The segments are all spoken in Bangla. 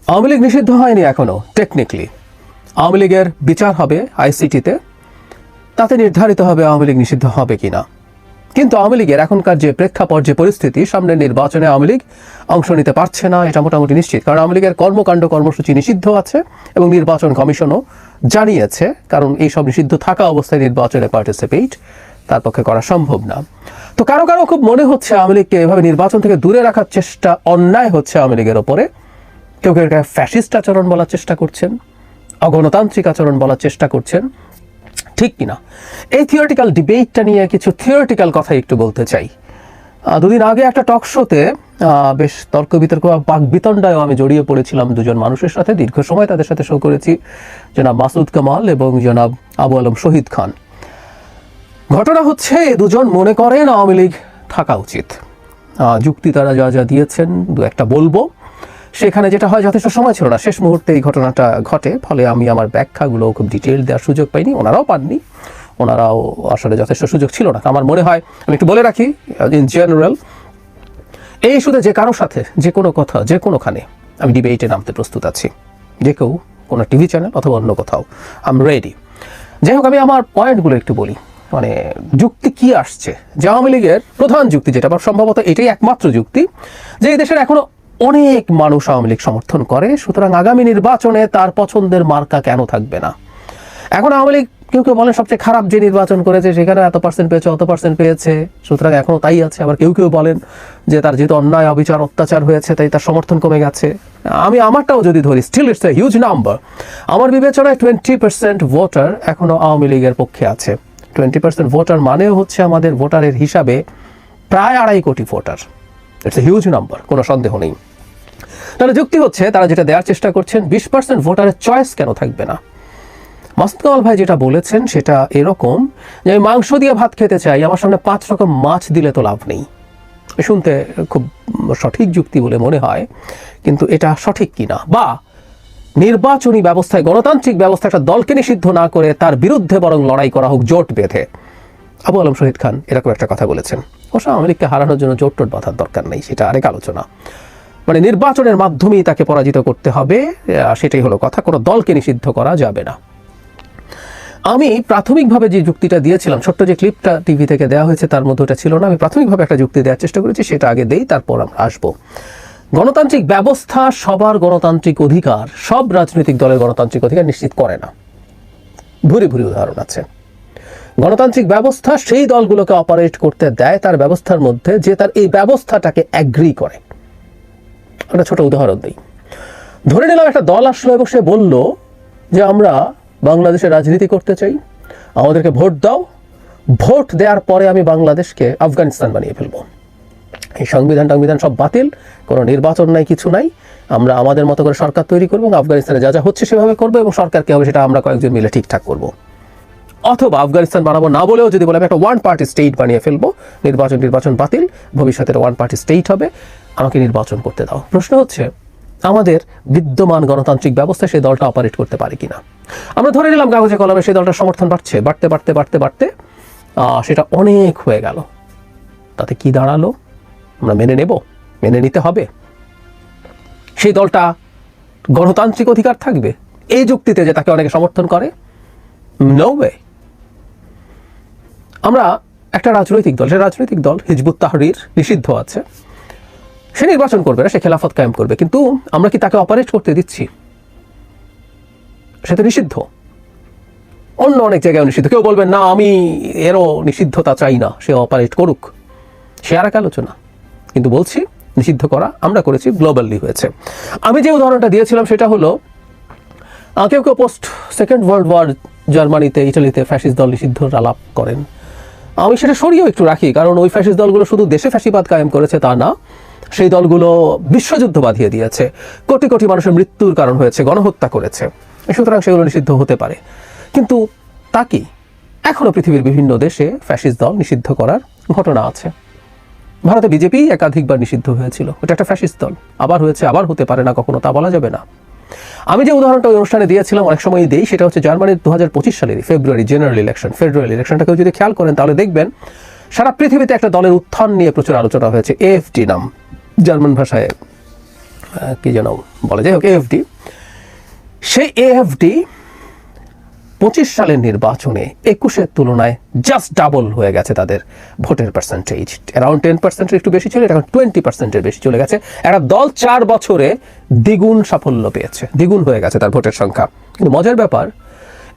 আওয়ামী লীগ নিষিদ্ধ হয়নি এখনো টেকনিক্যালি। আওয়ামী লীগের বিচার হবে আইসিটিতে, তাতে নির্ধারিত হবে আওয়ামী লীগ নিষিদ্ধ হবে কিনা। কিন্তু আওয়ামী লীগের এখনকার যে প্রেক্ষাপট, যে পরিস্থিতি, সামনের নির্বাচনে আওয়ামী লীগ অংশ নিতে পারছে না, এটা মোটামুটি নিশ্চিত। কারণ আওয়ামী লীগের কর্মসূচি নিষিদ্ধ আছে এবং নির্বাচন কমিশনও জানিয়েছে, কারণ এইসব নিষিদ্ধ থাকা অবস্থায় নির্বাচনে পার্টিসিপেট তার পক্ষে করা সম্ভব না। তো কারো কারো খুব মনে হচ্ছে আওয়ামী লীগকে এভাবে নির্বাচন থেকে দূরে রাখার চেষ্টা অন্যায় হচ্ছে আওয়ামী লীগের ওপরে। কেউ কেউ ফ্যাসিস্ট আচরণ বলার চেষ্টা করছেন, অগণতান্ত্রিক আচরণ বলার চেষ্টা করছেন, ঠিক কিনা। এই থিওরিটিক্যাল ডিবেটটা নিয়ে কিছু থিওরিটিক্যাল কথা একটু বলতে চাই। দুদিন আগে একটা টক শোতে বেশ তর্ক বিতর্ক বাকবিতণ্ডায়ও আমি জড়িয়ে পড়েছিলাম দুজন মানুষের সাথে। দীর্ঘ সময় তাদের সাথে শো করেছি, জনাব মাসুদ কামাল এবং জনাব আবু আলম শহীদ খান। ঘটনা হচ্ছে দুজন মনে করেন আওয়ামী লীগ থাকা উচিত। যুক্তি তারা যা যা দিয়েছেন দু একটা বলবো। সেখানে যেটা হয়, যথেষ্ট সময় ছিল না, শেষ মুহূর্তে এই ঘটনাটা ঘটে, ফলে আমি আমার ব্যাখ্যাগুলো খুব ডিটেইল দেওয়ার সুযোগ পাইনি, ওনারাও পাননি, ওনারাও আসলে যথেষ্ট সুযোগ ছিল না। আমার মনে হয় আমি একটু বলে রাখি, ইন জেনারেল এই ইস্যুতে যে কারোর সাথে যে কোনো কথা যে কোনোখানে আমি ডিবেটে নামতে প্রস্তুত আছি, যে কেউ কোনো টিভি চ্যানেল অথবা অন্য কোথাও, আই এম রেডি। যাই হোক, আমি আমার পয়েন্টগুলো একটু বলি। মানে যুক্তি কি আসছে, যে আওয়ামী লীগের প্রধান যুক্তি যেটা, বা সম্ভবত এটাই একমাত্র যুক্তি, যে এই দেশের এখনো অনেক মানুষ আওয়ামী লীগ সমর্থন করে, সুতরাং আগামী নির্বাচনে তার পছন্দের মার্কা কেন থাকবে না। এখন আওয়ামী লীগ কেউ কেউ বলেন সবচেয়ে খারাপ যে নির্বাচন করেছে সেখানে এত পার্সেন্ট পেয়েছে, অত পার্সেন্ট পেয়েছে, সুতরাং এখনও তাই আছে। আবার কেউ কেউ বলেন যে তার যেহেতু অন্যায় অবিচার অত্যাচার হয়েছে তাই তার সমর্থন কমে গেছে। আমি আমারটাও যদি ধরি, still it's a huge number. আমার বিবেচনায় 20% ভোটার এখনও আওয়ামী লীগের পক্ষে আছে। 20% ভোটার মানেও হচ্ছে আমাদের ভোটারের হিসাবে প্রায় 2.5 কোটি voter. It's a huge number, কোনো সন্দেহ নেই। তাহলে যুক্তি হচ্ছে তারা যেটা দেওয়ার চেষ্টা করছেন, 20% ভোটারের চয়েস কেন থাকবে না। মাসুদ কামাল ভাই যেটা বলেছেন সেটা এরকম যে আমি মাংস দিয়ে ভাত খেতে চাই, আমার সামনে 5 রকম মাছ দিলে তো লাভ নেই। শুনতে খুব সঠিক যুক্তি বলে মনে হয়, কিন্তু এটা সঠিক কিনা, বা নির্বাচনী ব্যবস্থায়, গণতান্ত্রিক ব্যবস্থা একটা দলকে নিষিদ্ধ না করে তার বিরুদ্ধে বরং লড়াই করা হোক জোট বেঁধে। আবু আলম শহীদ খান এরকম একটা কথা বলেছেন। অবশ্য আওয়ামী লীগকে হারানোর জন্য জোট টোট বাঁধার দরকার নেই, সেটা আরেক আলোচনা। মানে নির্বাচনের মাধ্যমেই তাকে পরাজিত করতে হবে, সেটাই হলো কথা, কোনো দলকে নিষিদ্ধ করা যাবে না। আমি প্রাথমিকভাবে যে যুক্তিটা দিয়েছিলাম, ছোট্ট যে ক্লিপটা টিভি থেকে দেওয়া হয়েছে তার মধ্যে ওটা ছিল না, আমি প্রাথমিকভাবে একটা যুক্তি দেওয়ার চেষ্টা করেছি, সেটা আগে দেই, তারপর আমরা আসবো। গণতান্ত্রিক ব্যবস্থা সবার গণতান্ত্রিক অধিকার, সব রাজনৈতিক দলের গণতান্ত্রিক অধিকার নিশ্চিত করে না। ভুরি ভুরি উদাহরণ আছে। গণতান্ত্রিক ব্যবস্থা সেই দলগুলোকে অপারেট করতে দেয় তার ব্যবস্থার মধ্যে যে তার এই ব্যবস্থাটাকে অ্যাগ্রি করে। একটা ছোট উদাহরণ দিই। ধরে নিলাম একটা দল আসলো এবং সে বলল যে আমরা বাংলাদেশে রাজনীতি করতে চাই, আমাদেরকে ভোট দাও, ভোট দেওয়ার পরে আমি বাংলাদেশকে আফগানিস্তান বানিয়ে ফেলবো। এই সংবিধান সব বাতিল, কোনো নির্বাচন নাই, কিছু নাই, আমরা আমাদের মতো করে সরকার তৈরি করবো এবং আফগানিস্তানে যা যা হচ্ছে সেভাবে করবো, এবং সরকারকে হবে সেটা আমরা কয়েকজন মিলে ঠিকঠাক করবো। অথবা আফগানিস্তান বানাবো না বলেও যদি বলে আমি একটা 1 পার্টি স্টেট বানিয়ে ফেলবো, নির্বাচন বাতিল, ভবিষ্যতের 1 পার্টি স্টেট হবে, আমাকে নির্বাচন করতে দাও। প্রশ্ন হচ্ছে আমাদের বিদ্যমান গণতান্ত্রিক ব্যবস্থা সেই দলটা অপারেট করতে পারে কিনা। আমরা ধরে নিলাম কাগজে কলমে সেই দলটার সমর্থন বাড়তে সেটা অনেক হয়ে গেল, তাতে কি দাঁড়ালো? আমরা মেনে নিতে হবে? সেই দলটা গণতান্ত্রিক অধিকার থাকবে এই যুক্তিতে যে তাকে অনেকে সমর্থন করে? No way. আমরা একটা রাজনৈতিক দল হিজবুত তাহরীর নিষিদ্ধ আছে, সে নির্বাচন করবে না, সে খেলাফত কায়েম করবে, কিন্তু আমরা কি তাকে অপারেট করতে দিচ্ছি? সে তো নিষিদ্ধ, অন্য অনেক জায়গায় নিষিদ্ধ। কেউ বলবেন না আমি এরও নিষিদ্ধতা চাই না, সে অপারেট করুক, সে আর এক আলোচনা। কিন্তু বলছি নিষিদ্ধ করা আমরা করেছি, গ্লোবালি হয়েছে। আমি যে উদাহরণটা দিয়েছিলাম সেটা হলো কেউ পোস্ট সেকেন্ড ওয়ার্ল্ড ওয়ার জার্মানিতে, ইটালিতে ফ্যাসিস্ট দল নিষিদ্ধর আলাপ করেন। আমি সেটা সরিয়েও একটু রাখি, কারণ ওই ফ্যাসিস্ট দলগুলো শুধু দেশে ফ্যাসিবাদ কায়েম করেছে তা না, সেই দলগুলো বিশ্বযুদ্ধ বাঁধিয়ে দিয়েছে, কোটি কোটি মানুষের মৃত্যুর কারণ হয়েছে, গণহত্যা করেছে, সুতরাং সেগুলো নিষিদ্ধ হতে পারে। কিন্তু তা কি? এখনও পৃথিবীর বিভিন্ন দেশে ফ্যাসিস্ট দল নিষিদ্ধ করার ঘটনা আছে। ভারতে বিজেপি একাধিকবার নিষিদ্ধ হয়েছিল, এটা একটা ফ্যাসিস্ট দল, আবার হয়েছে, আবার হতে পারে না কখনো, তা বলা যাবে না। আমি যে উদাহরণটা ওই অনুষ্ঠানে দিয়েছিলাম, অনেক সময় দিই, সেটা হচ্ছে জার্মানির 2025 সালের ফেব্রুয়ারি জেনারেল ইলেকশন, ফেডারেল ইলেকশনটা কেউ যদি খেয়াল করেন তাহলে দেখবেন সারা পৃথিবীতে একটা দলের উত্থান নিয়ে প্রচুর আলোচনা হয়েছে। AfD নাম, জার্মান ভাষায় কি যেন বলে, যাই হোক AFD, সেই AFD 25 সালের নির্বাচনে 21-এর তুলনায় জাস্ট ডাবল হয়ে গেছে তাদের ভোটের পার্সেন্টেজ। অ্যারাউন্ড 10% একটু বেশি ছিল, এটা এখন 20%-এর বেশি চলে গেছে। একটা দল 4 বছরে দ্বিগুণ সাফল্য পেয়েছে, দ্বিগুণ হয়ে গেছে তার ভোটের সংখ্যা। কিন্তু মজার ব্যাপার,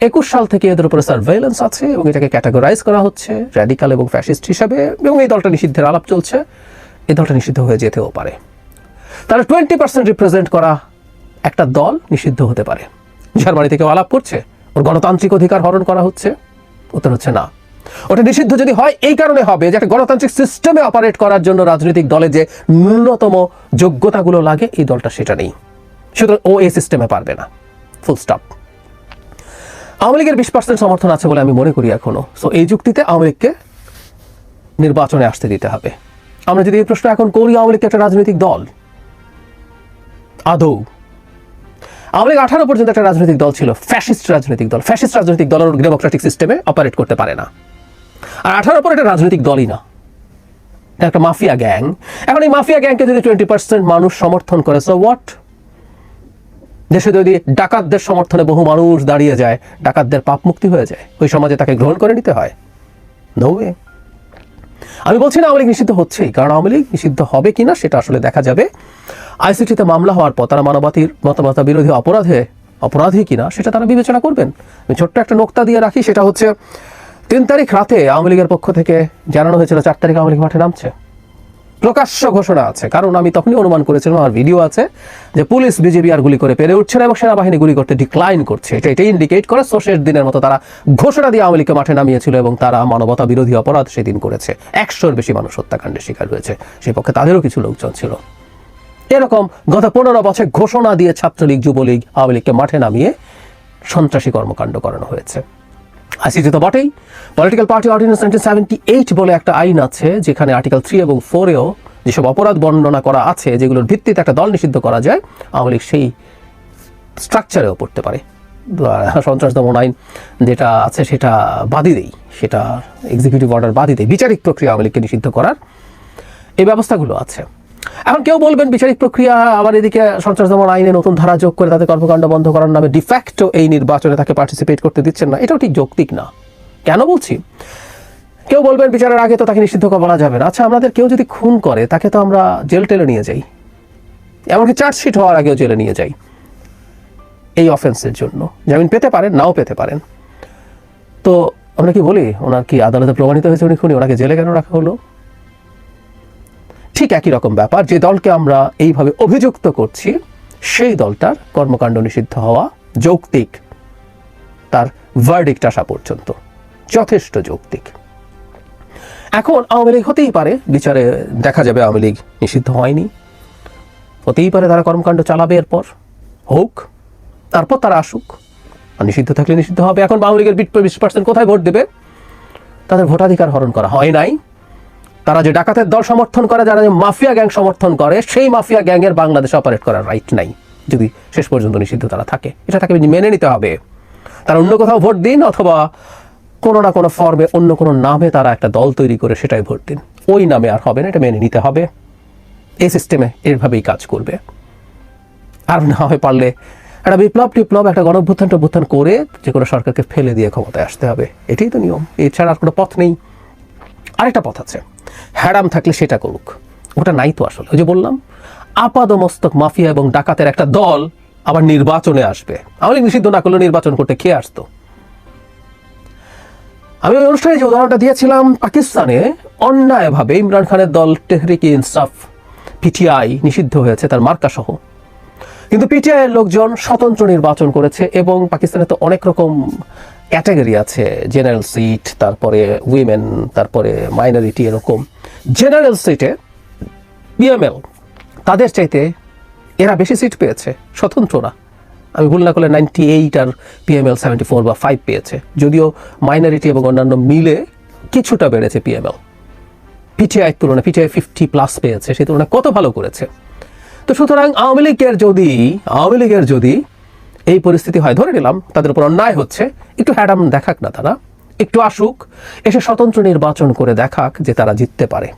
21 সাল থেকে এদের উপরে সার্ভেইলেন্স আছে এবং এটাকে ক্যাটাগরাইজ করা হচ্ছে র্যাডিক্যাল এবং ফ্যাসিস্ট হিসাবে, এবং এই দলটা নিষিদ্ধের আলাপ চলছে। এই দলটা নিষিদ্ধ হয়ে যেতেও পারে। তারা 20% রিপ্রেজেন্ট করা একটা দল নিষিদ্ধ হতে পারে। জার্মানি কেউ আলাপ করছে ওর গণতান্ত্রিক অধিকার হরণ করা হচ্ছে? উত্তর হচ্ছে না। ওটা নিষিদ্ধ যদি হয় এই কারণে হবে যে একটা গণতান্ত্রিক সিস্টেমে অপারেট করার জন্য রাজনৈতিক দলে যে ন্যূনতম যোগ্যতাগুলো লাগে এই দলটা সেটা নেই, সুতরাং ও এই সিস্টেমে পারবে না, ফুল স্টপ। আওয়ামী লীগের 20% সমর্থন আছে বলে আমি মনে করি এখনো। সো এই যুক্তিতে আওয়ামী লীগকে নির্বাচনে আসতে দিতে হবে। আমরা যদি এই প্রশ্ন এখন করি, আওয়ামী লীগ একটা রাজনৈতিক দল আদৌ? আওয়ামী লীগ 18 পর্যন্ত একটা রাজনৈতিক দল ছিল, ফ্যাসিস্ট রাজনৈতিক দল। ফ্যাসিস্ট রাজনৈতিক দল ডেমোক্রেটিক সিস্টেমে অপারেট করতে পারে না। আর 18 পর এটা রাজনৈতিক দলই না, এটা একটা মাফিয়া গ্যাং। এখন এই মাফিয়া গ্যাংকে যদি 20% মানুষ সমর্থন করে, সো হোয়াট? দেশে যদি ডাকাতদের সমর্থনে বহু মানুষ দাঁড়িয়ে যায়, ডাকাতদের পাপ মুক্তি হয়ে যায়, ওই সমাজে তাকে গ্রহণ করে নিতে হয়? No way. আমি বলছি না আওয়ামী লীগ নিষিদ্ধ হচ্ছেই, কারণ আওয়ামী লীগ নিষিদ্ধ হবে কিনা সেটা আসলে দেখা যাবে। আইসিটিতে মামলা হওয়ার পর তারা মানবতা বিরোধী অপরাধী কিনা সেটা তারা বিবেচনা করবেন। আমি ছোট্ট একটা নোক্তা দিয়ে রাখি, সেটা হচ্ছে 3 তারিখ রাতে আওয়ামী লীগের পক্ষ থেকে জানানো হয়েছিল 4 তারিখ আওয়ামী লীগ মাঠে নামছে। প্রকাশ্য ঘোষণা আছে, কারণ আমি তখনই অনুমান করেছিলাম, আমার ভিডিও আছে, যে পুলিশ বিজেপি আর গুলি করে পেরে উঠছে না এবং সেনাবাহিনী গুলি করতে ডিক্লাইন করছে। এটাই ইন্ডিকেট করে শেষ দিনের মতো তারা ঘোষণা দিয়ে আওয়ামী লীগকে মাঠে নামিয়েছিল এবং তারা মানবতা বিরোধী অপরাধ সেদিন করেছে। 100-এর বেশি মানুষ হত্যাকাণ্ডের শিকার হয়েছে, সেই পক্ষে তাদেরও কিছু লোকজন ছিল। এরকম গত 15 বছর ঘোষণা দিয়ে ছাত্রলীগ, যুবলীগ, আওয়ামী লীগকে মাঠে নামিয়ে সন্ত্রাসী কর্মকাণ্ড করানো হয়েছে। আইসিটি তো বটেই। পলিটিক্যাল পার্টি অর্ডিন্যান্স 1978 বলে একটা আইন আছে, যেখানে আর্টিকেল 3 এবং 4-এও যেসব অপরাধ বর্ণনা করা আছে, যেগুলোর ভিত্তিতে একটা দল নিষিদ্ধ করা যায়, আওয়ামী লীগ সেই স্ট্রাকচারেও পড়তে পারে। সন্ত্রাস দমন আইন যেটা আছে সেটা বাদই দেই, সেটা এক্সিকিউটিভ অর্ডার বাদই দেই। বিচারিক প্রক্রিয়া আওয়ামী লীগকে নিষিদ্ধ করার এই ব্যবস্থাগুলো আছে। এখন কেউ বলবেন বিচারিক প্রক্রিয়া আবার এদিকে সন্ত্রাস দমন আইনে নতুন ধারা যোগ করে তাদের কর্মকাণ্ড বন্ধ করার নামে ডিফ্যাক্টো এই নির্বাচনে তাকে পার্টিসিপেট করতে দিচ্ছেন না। এটাও ঠিক যৌক্তিক না। কেন বলছি? কেউ বলবেন বিচারের আগে তো তাকে নিষিদ্ধ বলা যাবে না। আচ্ছা, আমাদের কেউ যদি খুন করে তাকে তো আমরা জেল টেলে নিয়ে যাই, এমনকি চার্জশিট হওয়ার আগেও জেলে নিয়ে যাই এই অফেন্সের জন্য। জামিন পেতে পারেন, নাও পেতে পারেন। তো আমরা কি বলি, ওনার কি আদালতে প্রমাণিত হয়েছে উনি খুনি, ওনাকে জেলে কেন রাখা হলো? ঠিক একই রকম ব্যাপার, যে দলকে আমরা এইভাবে অভিযুক্ত করছি সেই দলটার কর্মকাণ্ড নিষিদ্ধ হওয়া যৌক্তিক, তার ভার্ডিক্ট আসা পর্যন্ত যথেষ্ট যৌক্তিক। এখন আওয়ামী লীগ হতেই পারে বিচারে দেখা যাবে আওয়ামী লীগ নিষিদ্ধ হয়নি, হতেই পারে তারা কর্মকাণ্ড চালাবে, এরপর হোক, তারপর তারা আসুক, আর নিষিদ্ধ থাকলে নিষিদ্ধ হবে। এখন আওয়ামী লীগের 20% কোথায় ভোট দেবে? তাদের ভোটাধিকার হরণ করা হয় নাই। তারা যে ডাকাতের দল সমর্থন করে, যারা যে মাফিয়া গ্যাং সমর্থন করে, সেই মাফিয়া গ্যাংয়ের বাংলাদেশে অপারেট করার রাইট নাই যদি শেষ পর্যন্ত নিষিদ্ধ তারা থাকে। এটা তাকে মেনে নিতে হবে। তারা অন্য কোথাও ভোট দিন, অথবা কোনো না কোনো ফর্মে অন্য কোনো নামে তারা একটা দল তৈরি করে সেটাই ভোট দিন, ওই নামে আর হবে না, এটা মেনে নিতে হবে। এই সিস্টেমে এভাবেই কাজ করবে। আর না হয় পারলে একটা বিপ্লব একটা গণঅভ্যুত্থান করে যে কোনো সরকারকে ফেলে দিয়ে ক্ষমতায় আসতে হবে। এটাই তো নিয়ম, এছাড়া আর কোনো পথ নেই। আরেকটা পথ আছে, হ্যারাম থাকলে সেটা করুক। ওটা নাই তো আসলে। ওই যে বললাম, আপাদমস্তক মাফিয়া এবং ডাকাতের একটা দল আবার নির্বাচনে আসবে। আওয়ামী লীগ নিষিদ্ধ না করলে নির্বাচন করতে খেয়ে আসতো। আমি ওই অনুষ্ঠানে যে উদাহরণটা দিয়েছিলাম, পাকিস্তানে অন্যায়ভাবে ইমরান খানের দল তেহরিকে ইনসাফ পিটিআই নিষিদ্ধ হয়েছে তার মার্কা সহ, কিন্তু পিটিআই এর লোকজন স্বতন্ত্র নির্বাচন করেছে। এবং পাকিস্তানে তো অনেক রকম ক্যাটাগরি আছে, জেনারেল সিট, তারপরে উইমেন, তারপরে মাইনরিটি, এরকম। জেনারেল সিটে পিএমএল তাদের চাইতে এরা বেশি সিট পেয়েছে, স্বতন্ত্ররা। আমি ভুল না করলে 98 আর পিএমএল 74 বা 5 পেয়েছে, যদিও মাইনরিটি এবং অন্যান্য মিলে কিছুটা বেড়েছে পিএমএল। পিটিআই তুলনায় পিটিআই 50+ পেয়েছে, সেই তুলনায় কত ভালো করেছে। তো সুতরাং আওয়ামী লীগের যদি এই পরিস্থিতি হয়, ধরে নিলাম তাদের উপর অন্যায় হচ্ছে, একটু হ্যাডাম দেখাক না, তারা একটু আসুক, এসে স্বতন্ত্র নির্বাচন করে দেখাক যে তারা জিততে পারে।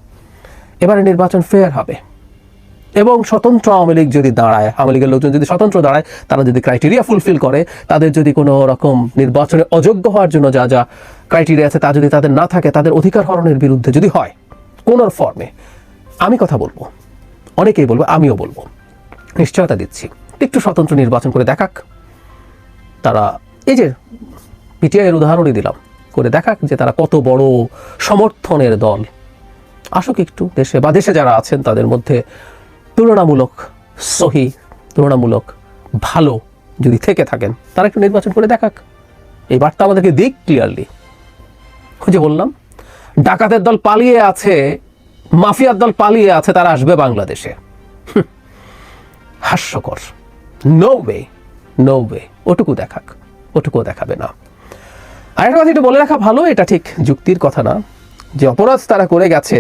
এবারে নির্বাচন ফেয়ার হবে, এবং স্বতন্ত্র আওয়ামী লীগ যদি দাঁড়ায়, আওয়ামী লীগের লোকজন যদি স্বতন্ত্র দাঁড়ায়, তারা যদি ক্রাইটেরিয়া ফুলফিল করে, তাদের যদি কোনো রকম নির্বাচনে অযোগ্য হওয়ার জন্য যা যা ক্রাইটেরিয়া আছে তা যদি তাদের না থাকে, তাদের অধিকার হরণের বিরুদ্ধে যদি হয় কোন ফর্মে, আমি কথা বলবো, অনেকেই বলবো, আমিও বলবো, নিশ্চয়তা দিচ্ছি, একটু স্বতন্ত্র নির্বাচন করে দেখাক তারা। এই যে পিটিআইয়ের উদাহরণই দিলাম, করে দেখাক যে তারা কত বড় সমর্থনের দল। আসুক একটু দেশে, বা দেশে যারা আছেন তাদের মধ্যে তুলনামূলক সহি, তুলনামূলক ভালো যদি থেকে থাকেন, তারা একটু নির্বাচন করে দেখাক। এই বার্তা আমাদেরকে দিক ক্লিয়ারলি। ওই যে বললাম, ডাকাতের দল পালিয়ে আছে, মাফিয়ার দল পালিয়ে আছে, তারা আসবে বাংলাদেশে। হাস্যকর। No way, no way. ওটুকু দেখাক, ওটুকুও দেখাবে না। আরেকটা কথা একটু বলে রাখা ভালো, এটা ঠিক যুক্তির কথা না, যে অপরাধ তারা করে গেছে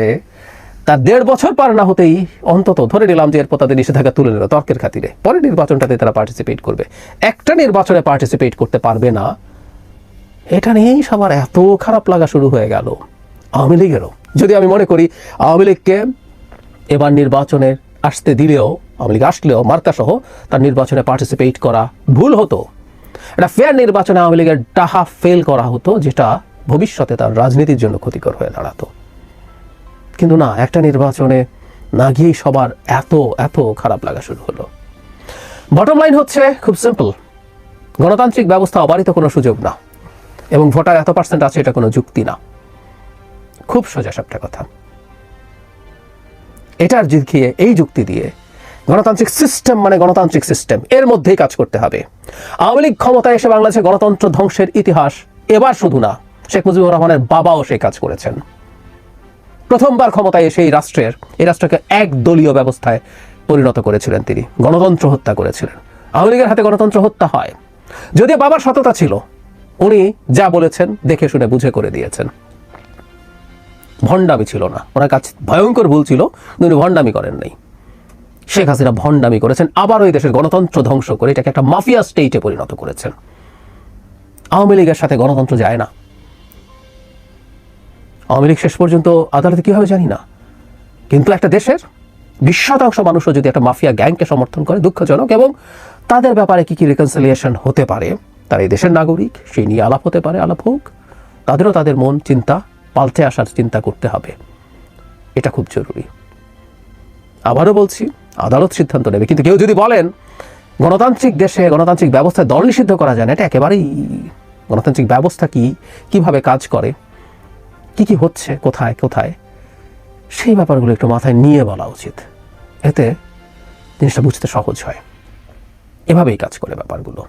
তার 1.5 বছর পার না হতেই অন্তত ধরে নিলাম যে এরপর তাদের নিষেধাজ্ঞা তুলে নিল তর্কের খাতিরে, পরে নির্বাচনটাতে তারা পার্টিসিপেট করবে, একটা নির্বাচনে পার্টিসিপেট করতে পারবে না, এটা নিয়েই সবার এত খারাপ লাগা শুরু হয়ে গেল। আওয়ামী লীগেরও যদি আমি মনে করি আওয়ামী লীগকে এবার নির্বাচনে আসতে দিলেও, আওয়ামী লীগ আসলেও মার্কাসহ তার নির্বাচনে পার্টিসিপেট করা ভুল হতো, একটা ফেয়ার নির্বাচনে আওয়ামী লীগের ডাহা ফেল করা হতো, যেটা ভবিষ্যতে তার রাজনীতির জন্য ক্ষতিকর হয়ে দাঁড়াতো। কিন্তু না, একটা নির্বাচনে না গিয়েই সবার এত এত খারাপ লাগা শুরু হলো। বটম লাইন হচ্ছে খুব সিম্পল, গণতান্ত্রিক ব্যবস্থা অবারিত কোনো সুযোগ না, এবং ভোটার এত % আছে এটা কোনো যুক্তি না। খুব সোজা সাপটা কথা। এটার দিকে এই যুক্তি দিয়ে গণতান্ত্রিক সিস্টেম মানে গণতান্ত্রিক সিস্টেম, এর মধ্যেই কাজ করতে হবে। আওয়ামী লীগ ক্ষমতায় এসে বাংলাদেশে গণতন্ত্র ধ্বংসের ইতিহাস এবার শুধু না, শেখ মুজিবুর রহমানের বাবাও সেই কাজ করেছেন। প্রথমবার ক্ষমতায় এসে এই রাষ্ট্রকে একদলীয় ব্যবস্থায় পরিণত করেছিলেন তিনি, গণতন্ত্র হত্যা করেছিলেন। আওয়ামী লীগের হাতে গণতন্ত্র হত্যা হয়, যদিও বাবার সততা ছিল, উনি যা বলেছেন দেখে শুনে বুঝে করে দিয়েছেন, ভণ্ডামি ছিল না, ওনার কাছে ভয়ঙ্কর ভুল ছিল, উনি ভণ্ডামি করেন নাই। শেখ হাসিনা ভণ্ডামি করেছেন, আবার ওই দেশের গণতন্ত্র ধ্বংস করে এটাকে একটা মাফিয়া স্টেটে পরিণত করেছেন। আওয়ামী লীগের সাথে গণতন্ত্র যায় না। আওয়ামী লীগ শেষ পর্যন্ত আদালতে কী হবে জানি না, কিন্তু একটা দেশের 20% মানুষও যদি একটা মাফিয়া গ্যাংকে সমর্থন করে, দুঃখজনক। এবং তাদের ব্যাপারে কী কী রিকনসিলিয়েশন হতে পারে, তারা এই দেশের নাগরিক, সেই নিয়ে আলাপ হতে পারে, আলাপ হোক, তাদেরও তাদের মন চিন্তা পাল্টে আসার চিন্তা করতে হবে, এটা খুব জরুরি। আবারও বলছি, আদালত সিদ্ধান্ত নেবে, কিন্তু কেউ যদি বলেন গণতান্ত্রিক দেশে গণতান্ত্রিক ব্যবস্থায় দল নিষিদ্ধ করা যায় না, এটা একেবারেই, গণতান্ত্রিক ব্যবস্থা কি, কিভাবে কাজ করে, কি কি হচ্ছে, কোথায় কোথায়, সেই ব্যাপারগুলো একটু মাথায় নিয়ে বলা উচিত, এতে জিনিসটা বুঝতে সহজ হয়। এভাবেই কাজ করে ব্যাপারগুলো।